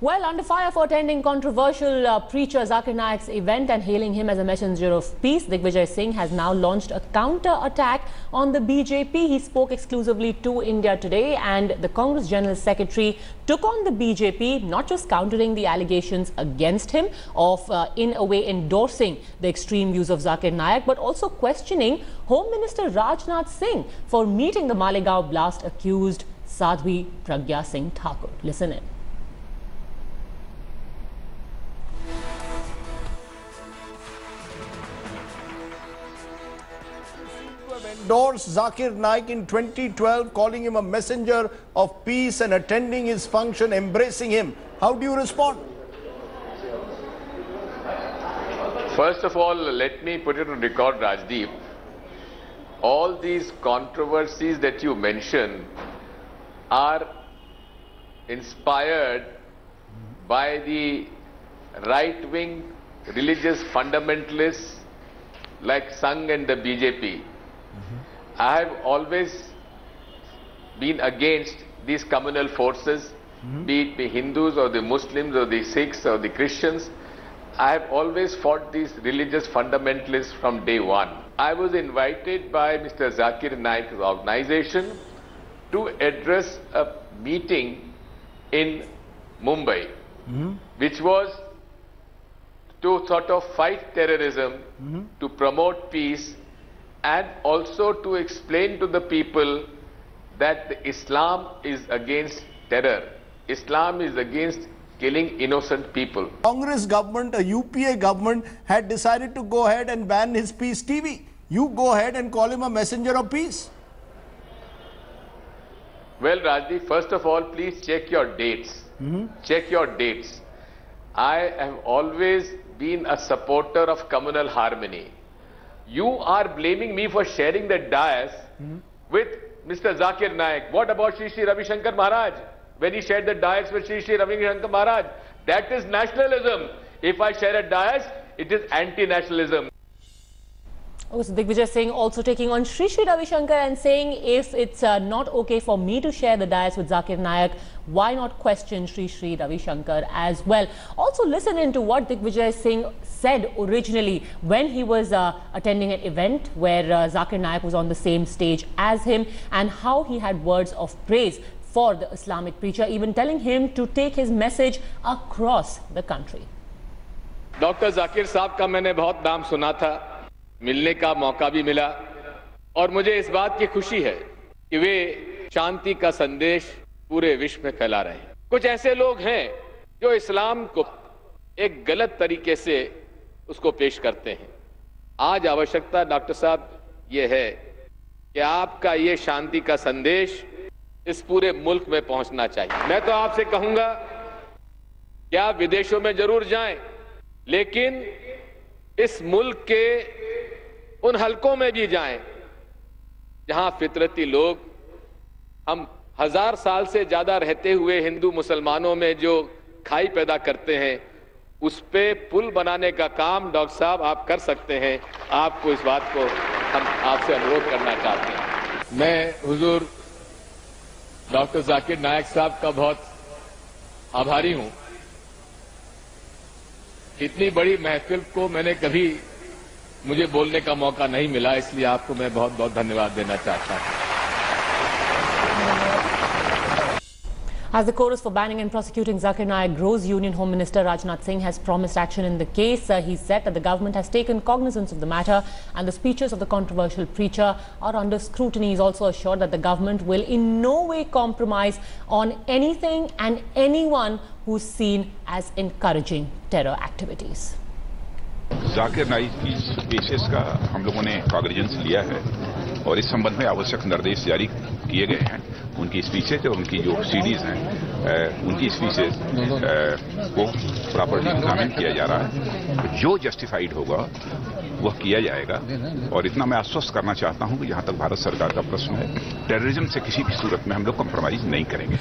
Well, under fire for attending controversial preacher Zakir Naik's event and hailing him as a messenger of peace, Digvijay Singh has now launched a counter-attack on the BJP. He spoke exclusively to India Today, and the Congress General Secretary took on the BJP, not just countering the allegations against him of, in a way, endorsing the extreme views of Zakir Naik, but also questioning Home Minister Rajnath Singh for meeting the Malegaon blast accused Sadhvi Pragya Singh Thakur. Listen in. Endorsed Zakir Naik in 2012, calling him a messenger of peace and attending his function, embracing him. How do you respond? First of all, let me put it on record, Rajdeep. All these controversies that you mention are inspired by the right-wing religious fundamentalists like Sangh and the BJP. I have always been against these communal forces, be it the Hindus or the Muslims or the Sikhs or the Christians. I have always fought these religious fundamentalists from day one. I was invited by Mr. Zakir Naik's organization to address a meeting in Mumbai, which was to sort of fight terrorism, to promote peace, and also to explain to the people that Islam is against terror. Islam is against killing innocent people. Congress government, a UPA government, had decided to go ahead and ban his Peace TV. You go ahead and call him a messenger of peace. Well, Rajdeep, first of all, please check your dates. Check your dates. I have always been a supporter of communal harmony. You are blaming me for sharing the dais with Mr. Zakir Naik. What about Shri Shri Ravi Shankar Maharaj? When he shared the dais with Shri Shri Ravi Shankar Maharaj, that is nationalism. If I share a dais, it is anti-nationalism. Oh, so Digvijay Singh also taking on Shri Shri Ravi Shankar and saying if it's not okay for me to share the dais with Zakir Naik, why not question Shri Shri Ravi Shankar as well? Also listen into what Digvijay Singh said originally when he was attending an event where Zakir Naik was on the same stage as him, and how he had words of praise for the Islamic preacher, even telling him to take his message across the country. Doctor Zakir साहब का मैंने बहुत नाम सुना था, मिलने का मौका भी मिला, और मुझे इस बात की खुशी है कि वे शांति का संदेश पूरे विश्व में फैला रहे हैं। कुछ ऐसे लोग हैं जो इस्लाम को एक गलत तरीके से उसको पेश करते हैं। आज आवश्यकता डॉक्टर साहब ये है कि आपका ये शांति का संदेश इस पूरे मुल्क में पहुंचना चाहिए। मैं तो आपसे कहूंगा कि आप विदेशों में जरूर जाएं, लेकिन इस मुल्क के उन हलकों में भी जाएं जहां फितरती लोग, हम 1000 साल से ज्यादा रहते हुए हिंदू मुसलमानों में जो खाई पैदा करते हैं, उस पे पुल बनाने का काम डॉक्टर साहब आप कर सकते हैं। आपको इस बात को हम आपसे अनुरोध करना चाहते हैं। मैं हुजूर डॉक्टर जाकिर नाइक साहब का बहुत आभारी हूं। इतनी बड़ी महफिल को मैंने कभी मुझे बोलने का मौका नहीं मिला, इसलिए आपको मैं बहुत बहुत धन्यवाद देना चाहता हूं। As the chorus for banning and prosecuting Zakir Naik grows, Union Home Minister Rajnath Singh has promised action in the case. He said that the government has taken cognizance of the matter and the speeches of the controversial preacher are under scrutiny. He is also assured that the government will in no way compromise on anything and anyone who's seen as encouraging terror activities. Zakir Naik की speeches का हम लोगों ने cognizance लिया है और इस संबंध में आवश्यक निर्देश जारी किए गए हैं। उनकी स्पीचेज और उनकी जो सीडीज हैं, उनकी स्पीचेज को प्रॉपर्ली एग्जामिन किया जा रहा है। जो जस्टिफाइड होगा वह किया जाएगा। और इतना मैं आश्वस्त करना चाहता हूं कि जहां तक भारत सरकार का प्रश्न है, टेररिज्म से किसी भी सूरत में हम लोग कॉम्प्रोमाइज नहीं करेंगे।